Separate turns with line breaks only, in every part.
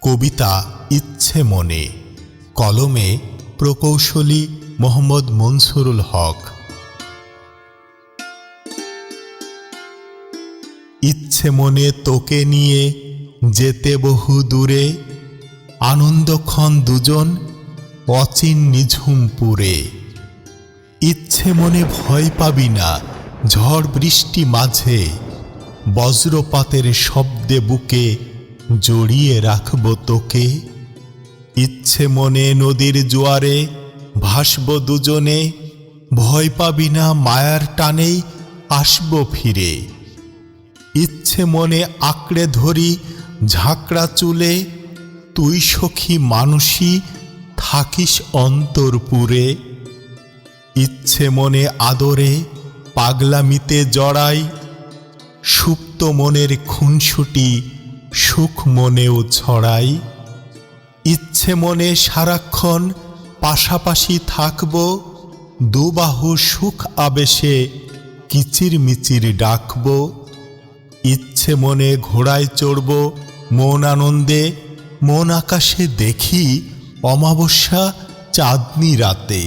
কবিতা ইচ্ছে মনে, কলমে প্রকৌশলী মোহাম্মদ মনসুরুল হক। ইচ্ছে মনে তোকে নিয়ে যেতে বহু দূরে, আনন্দক্ষণ দুজন অচিন নিঝুম পুরে। ইচ্ছে মনে ভয় পাবি না ঝড় বৃষ্টি মাঝে, বজ্রপাতের শব্দে বুকে জড়িয়ে রাখব তোকে। ইচ্ছে মনে নদীর জোয়ারে ভাসব দুজনে, ভয় পাবি না মায়ার টানেই আসব ফিরে। ইচ্ছে মনে আঁকড়ে ধরি ঝাঁকড়া চুলে, তুই সখী মানুষই থাকিস অন্তরপুরে। ইচ্ছে মনে আদরে পাগলামিতে জড়াই, সুপ্ত মনের খুনসুটি সুখ মনেও ছড়াই। ইচ্ছে মনে সারাক্ষণ পাশাপাশি থাকব, দুবাহু সুখ আবেশে কিচির মিচির ডাকব। ইচ্ছে মনে ঘোড়ায় চড়ব মন আনন্দে, মন আকাশে দেখি অমাবস্যা চাঁদনি রাতে।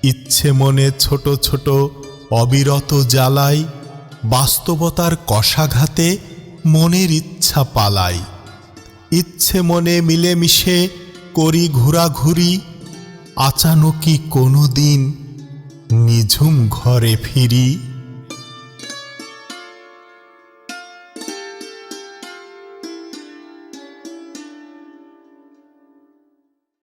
ইচ্ছে মনে ছোট ছোট অবিরত জ্বালাই, বাস্তবতার কষাঘাতে মনের ইচ্ছা পালাই। ইচ্ছে মনে মিলেমিশে করি ঘোরাঘুরি, আচানকি কোনো দিন নিঝুম ঘরে ফিরি।